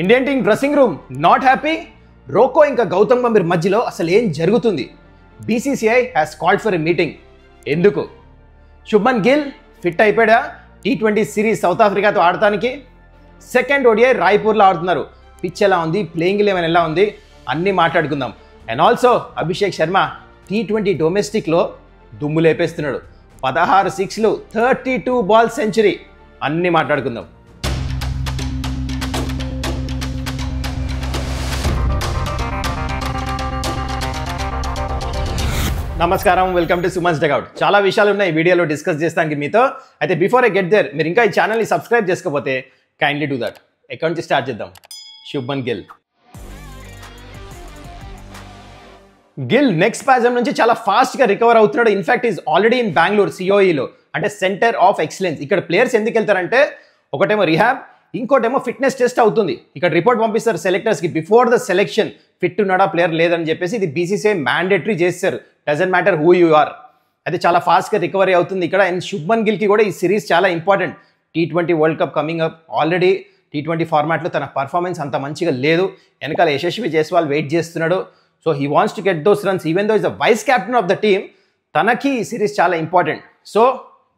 Indian team dressing room not happy. Roko ఇంకా గౌతమ్ గంభీర్ మధ్యలో అసలు ఏం జరుగుతుంది? BCCI has called for a meeting. ఎందుకు? శుభ్మన్ గిల్ ఫిట్ అయిపోయాడా T20 సిరీస్ సౌత్ ఆఫ్రికాతో ఆడటానికి? సెకండ్ ఓడిఐ రాయ్పూర్లో ఆడుతున్నారు. పిచ్ ఎలా ఉంది, ప్లేయింగ్ ఎలెవెన్ ఎలా ఉంది, అన్నీ మాట్లాడుకుందాం. And also Abhishek Sharma T20 డొమెస్టిక్లో దుమ్ము లేపేస్తున్నాడు. 16 సిక్స్లు, 32 బాల్ సెంచరీ, అన్నీ మాట్లాడుకుందాం. నమస్కారం, వెల్కమ్ టు సుమన్స్ డగౌట్. చాలా విషయాలు ఉన్నాయి ఈ వీడియోలో డిస్కస్ చేస్తానికి మీతో. అయితే బిఫోర్ ఐ గెట్ దేర్, మీరు ఇంకా ఈ ఛానల్ని సబ్స్క్రైబ్ చేసుకోకపోతే కైండ్లీ డూ దట్. ఎక్కడి నుంచి స్టార్ట్ చేద్దాం? శుభ్మన్ గిల్ నెక్స్ట్ స్పాజమ్ నుంచి చాలా ఫాస్ట్గా రికవర్ అవుతున్నాడు. In fact is already in Bengaluru సిఓఈలో, అంటే సెంటర్ ఆఫ్ ఎక్సలెన్స్. ఇక్కడ ప్లేయర్స్ ఎందుకు వెళ్తారంటే ఒకటేమో రిహాబ్, ఇంకోటేమో ఫిట్నెస్ టెస్ట్ అవుతుంది. ఇక్కడ రిపోర్ట్ పంపిస్తారు సెలెక్టర్స్కి బిఫోర్ ద సెలెక్షన్, ఫిట్ ఉన్నాడా ప్లేయర్ లేదని చెప్పేసి. ఇది బీసీసీఐ మ్యాండేటరీ చేస్తారు, doesn't matter who you are. అయితే చాలా ఫాస్ట్గా రికవరీ అవుతుంది ఇక్కడ. అండ్ శుభ్మన్ గిల్కి కూడా ఈ సిరీస్ చాలా important. T20 world cup coming up. Already T20 ఫార్మాట్లో తన పర్ఫార్మెన్స్ అంత మంచిగా లేదు. వెనకాల యశస్వి జైస్వాల్ వెయిట్ చేస్తున్నాడు. So he wants to get those runs even though is the vice captain of the team. తనకి ఈ సిరీస్ చాలా important. So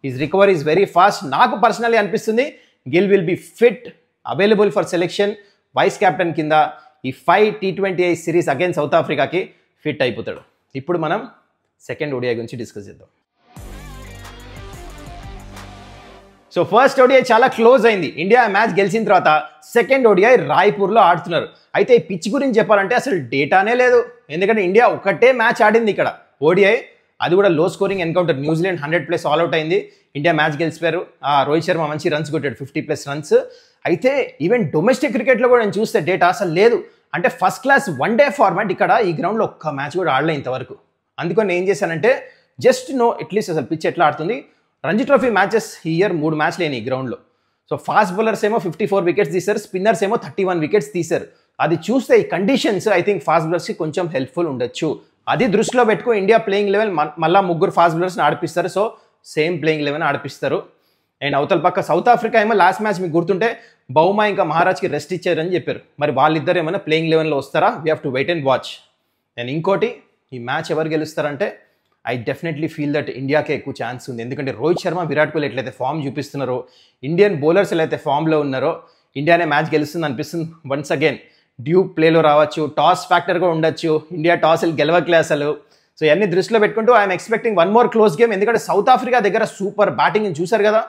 his recovery is very fast. నాకు పర్సనల్లీ అనిపిస్తుంది Gill will be fit, available for selection. Vice captain కింద ఈ 5 T20 series against south ఆఫ్రికాకి fit అయిపోతాడు. ఇప్పుడు మనం సెకండ్ ఓడిఐ గురించి డిస్కస్ చేద్దాం. సో ఫస్ట్ ఓడిఐ చాలా క్లోజ్ అయింది. ఇండియా మ్యాచ్ గెలిచిన తర్వాత సెకండ్ ఓడిఐ రాయ్పూర్లో ఆడుతున్నారు. అయితే ఈ పిచ్ గురించి చెప్పాలంటే అసలు డేటానే లేదు. ఎందుకంటే ఇండియా ఒకటే మ్యాచ్ ఆడింది ఇక్కడ ఓడిఐ, అది కూడా లో స్కోరింగ్ ఎన్కౌంటర్. న్యూజిలాండ్ 100+ ఆల్అౌట్ అయింది, ఇండియా మ్యాచ్ గెలిచిపోయారు. రోహిత్ శర్మ మంచి రన్స్ కొట్టాడు, 50+ రన్స్. అయితే ఈవెన్ డొమెస్టిక్ క్రికెట్లో కూడా నేను చూస్తే డేటా అసలు లేదు. అంటే first class one day format ఇక్కడ ఈ గ్రౌండ్లో ఒక్క మ్యాచ్ కూడా ఆడలే ఇంతవరకు. అందుకని నేను ఏం చేశానంటే జస్ట్ నో అట్లీస్ట్ అసలు పిచ్ ఎట్లా ఆడుతుంది. రంజీ ట్రోఫీ మ్యాచెస్ ఈ ఇయర్ 3 మ్యాచ్లు అయినాయి ఈ గ్రౌండ్లో. సో ఫాస్ట్ బౌలర్స్ ఏమో 54 వికెట్స్ తీశారు, స్పిన్నర్స్ ఏమో 31 వికెట్స్ తీశారు. అది చూస్తే ఈ కండిషన్స్ ఐ థింక్ ఫాస్ట్ బౌలర్స్కి కొంచెం హెల్ప్ఫుల్ ఉండొచ్చు. అది దృష్టిలో పెట్టుకో ఇండియా ప్లేయింగ్ లెవెల్ మళ్ళీ 3 ఫాస్ట్ బౌలర్స్ని ఆడిపిస్తారు. సో సేమ్ ప్లేయింగ్ లెవెన్ ఆడిపిస్తారు. అండ్ అవతల పక్క సౌత్ ఆఫ్రికా ఏమో లాస్ట్ మ్యాచ్ మీకు గుర్తుంటే బౌమా ఇంకా మహారాజ్కి రెస్ట్ ఇచ్చారని చెప్పారు. మరి వాళ్ళిద్దరు ఏమైనా ప్లేయింగ్ లెవెన్లో వస్తారా? We have to wait and watch. And ఇంకోటి, ఈ మ్యాచ్ ఎవరు గెలుస్తారంటే ఐ డెఫినెట్లీ ఫీల్ దట్ ఇండియాకే ఎక్కువ ఛాన్స్ ఉంది. ఎందుకంటే రోహిత్ శర్మ, విరాట్ కోహ్లీ ఎట్లయితే ఫామ్ చూపిస్తున్నారో, ఇండియన్ బౌలర్స్ ఎలా అయితే ఫామ్లో ఉన్నారో, ఇండియానే మ్యాచ్ గెలుస్తుంది అనిపిస్తుంది. వన్స్ అగైన్ డ్యూక్ ప్లేలో రావచ్చు, టాస్ ఫ్యాక్టర్గా ఉండొచ్చు. ఇండియా టాస్లు గెలవట్లే అసలు. సో ఇవన్నీ దృష్టిలో పెట్టుకుంటూ I'm expecting one more close game. ఎందుకంటే సౌత్ ఆఫ్రికా దగ్గర సూపర్ బ్యాటింగ్ చూశారు కదా,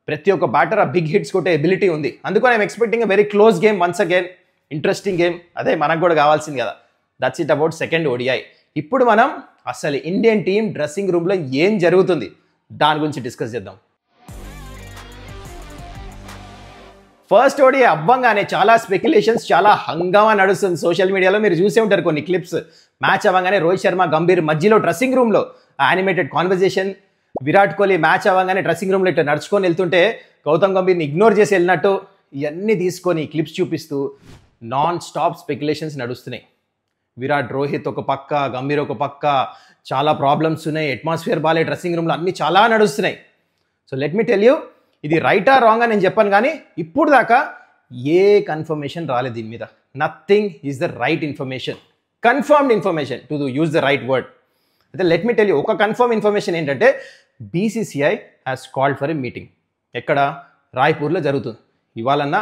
ప్రతి ఒక్క బ్యాటర్ ఆ బిగ్ హిట్స్ కొట్టే ఎబిలిటీ ఉంది. అందుకని I'm expecting a very close game once again, interesting game. అదే మనకు కూడా కావాల్సింది కదా. That's it about second ODI. ఇప్పుడు మనం అసలు ఇండియన్ టీం డ్రెస్సింగ్ రూమ్లో ఏం జరుగుతుంది దాని గురించి డిస్కస్ చేద్దాం. ఫస్ట్ ఓడిఐ అవ్వంగానే చాలా స్పెక్యులేషన్స్, చాలా హంగామా నడుస్తుంది సోషల్ మీడియాలో. మీరు చూసే ఉంటారు కొన్ని క్లిప్స్. మ్యాచ్ అవ్వగానే రోహిత్ శర్మ, గంభీర్ మధ్యలో డ్రెస్సింగ్ రూమ్లో animated conversation. Virat Kohli match అవ్వగానే డ్రెస్సింగ్ రూమ్లో ఇట్లా నడుచుకొని వెళ్తుంటే గౌతమ్ గంభీర్ని ఇగ్నోర్ చేసి వెళ్ళినట్టు ఇవన్నీ తీసుకొని క్లిప్స్ చూపిస్తూ నాన్ స్టాప్ స్పెక్యులేషన్స్ నడుస్తున్నాయి. విరాట్, రోహిత్ ఒక పక్క, గంభీర్ ఒక పక్క, చాలా ప్రాబ్లమ్స్ ఉన్నాయి, అట్మాస్ఫియర్ బాలే డ్రెస్సింగ్ రూమ్లో, అన్నీ చాలా నడుస్తున్నాయి. So let me tell you, ఇది రైటా రాంగ్ అని నేను చెప్పాను, కానీ ఇప్పుడు దాకా ఏ కన్ఫర్మేషన్ రాలేదు దీని మీద. Nothing is the right information, confirmed information to use the right word. అయితే లెట్ మీ టెల్ యూ, ఒక కన్ఫర్మ్ ఇన్ఫర్మేషన్ ఏంటంటే BCCI has called for a meeting. ఎక్కడ? రాయ్పూర్లో జరుగుతుంది. ఇవాళన్నా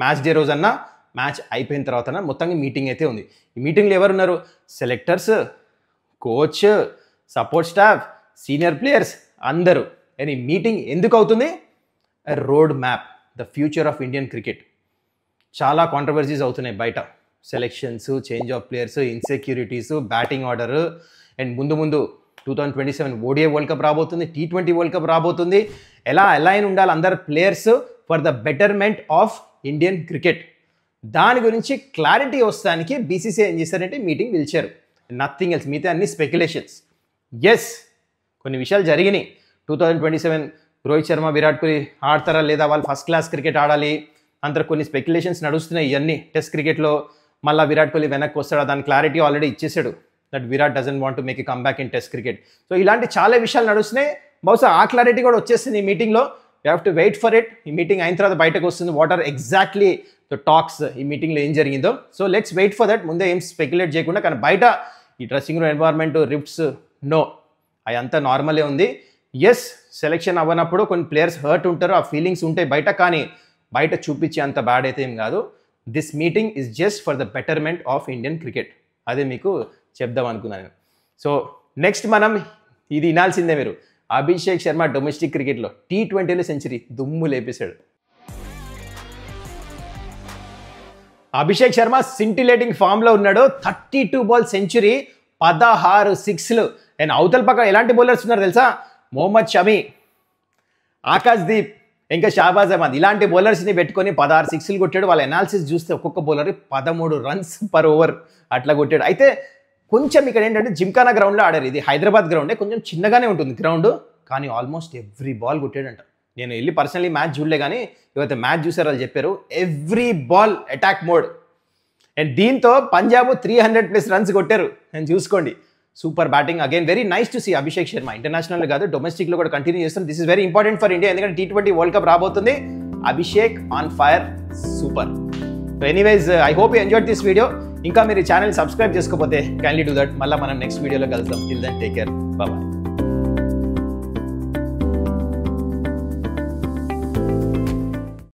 మ్యాచ్ డే రోజన్నా, మ్యాచ్ అయిపోయిన తర్వాత మొత్తంగా మీటింగ్ అయితే ఉంది. ఈ మీటింగ్లో ఎవరున్నారు? Selectors, coach, support staff, senior players అందరూ. అండ్ ఈ మీటింగ్ ఎందుకు అవుతుంది? Road map, the future of Indian cricket. చాలా కాంట్రవర్సీస్ అవుతున్నాయి బయట. Selections, change of players, insecurities, batting order. And ముందు 2027 ఓడిఐ వరల్డ్ కప్ రాబోతుంది, T20 వరల్డ్ కప్ రాబోతుంది. ఎలా అలైన్ ఉండాలి అందరు players for the betterment of Indian cricket, దాని గురించి క్లారిటీ వస్తానికి బీసీసీఐ ఏం చేశారంటే మీటింగ్ పిలిచారు. Nothing else. మిగతా అన్ని స్పెక్యులేషన్స్. ఎస్, కొన్ని విషయాలు జరిగినాయి. 2027 రోహిత్ శర్మ, విరాట్ కోహ్లీ ఆడతారా లేదా, వాళ్ళు ఫస్ట్ క్లాస్ క్రికెట్ ఆడాలి అంతా కొన్ని స్పెక్యులేషన్స్ నడుస్తున్నాయి. ఇవన్నీ టెస్ట్ క్రికెట్లో మళ్ళీ విరాట్ కోహ్లీ వెనక్కి వస్తాడా, దాని క్లారిటీ ఆల్రెడీ ఇచ్చేసాడు. That Virat doesn't want to make a comeback in test cricket. So ఇలాంటి చాలా విషయాలు నడుస్తున్నాయి. బహుశా ఆ క్లారిటీ కూడా వచ్చేసింది ఈ మీటింగ్లో. You have to wait for it. ఈ మీటింగ్ అయిన తర్వాత బయటకు వస్తుంది what are exactly the talks, ఈ మీటింగ్లో ఏం జరిగిందో. So let's wait for that. ముందే ఏం స్పెక్యులేట్ చేయకుండా, కానీ బయట ఈ dressing room environment, rifts, no, అవి అంతా నార్మలే ఉంది. ఎస్, సెలెక్షన్ అవ్వనప్పుడు కొన్ని ప్లేయర్స్ హర్ట్ ఉంటారు, ఆ ఫీలింగ్స్ ఉంటాయి బయట, కానీ బయట చూపించే అంత బ్యాడ్ అయితే ఏం కాదు. This meeting is just for the betterment of Indian cricket. అదే మీకు చెప్దాం అనుకున్నాను. సో నెక్స్ట్ మనం ఇది వినాల్సిందే మీరు. అభిషేక్ శర్మ డొమెస్టిక్ క్రికెట్లో T20లో సెంచరీ దుమ్ము లేపేశాడు. అభిషేక్ శర్మ సింటిలేటింగ్ ఫామ్లో ఉన్నాడు. 32 బాల్ సెంచరీ, 16 సిక్స్లు. అండ్ అవతల పక్క ఎలాంటి బౌలర్స్ ఉన్నారు తెలుసా? మొహమ్మద్ షమి, ఆకాష్ దీప్, ఇంకా షాబాజ్ అహ్మద్, ఇలాంటి బౌలర్స్ని పెట్టుకొని 16 సిక్స్లు కొట్టాడు. వాళ్ళ అనాలిసిస్ చూస్తే ఒక్కొక్క బౌలర్ 13 రన్స్ పర్ ఓవర్ అట్లా కొట్టాడు. అయితే కొంచెం ఇక్కడ ఏంటంటే జిమ్ఖానా గ్రౌండ్లో ఆడారు. ఇది హైదరాబాద్ గ్రౌండే, కొంచెం చిన్నగానే ఉంటుంది గ్రౌండ్, కానీ ఆల్మోస్ట్ ఎవ్రీ బాల్ కొట్టాడంట. నేను వెళ్ళి పర్సనలీ మ్యాచ్ చూడలే, కానీ ఎవరైతే మ్యాచ్ చూసారో వాళ్ళు చెప్పారు every ball attack mode. And దీంతో పంజాబ్ 300+ రన్స్ కొట్టారు. నేను చూసుకోండి, super batting. Again very nice to see Abhishek Sharma. International కాదు, డొమెస్టిక్లో కూడా కంటిన్యూ చేస్తాం. This is very important for India, ఎందుకంటే T20 వరల్డ్ కప్ రాబోతుంది. Abhishek on fire, super. So anyways, I hope you enjoyed this video. ఇంకా మీరు ఛానల్ సబ్స్క్రైబ్ చేసుకోకపోతే kindly do that. మళ్ళీ మనం నెక్స్ట్ వీడియోలో కలుద్దాం. Till then take care, bye.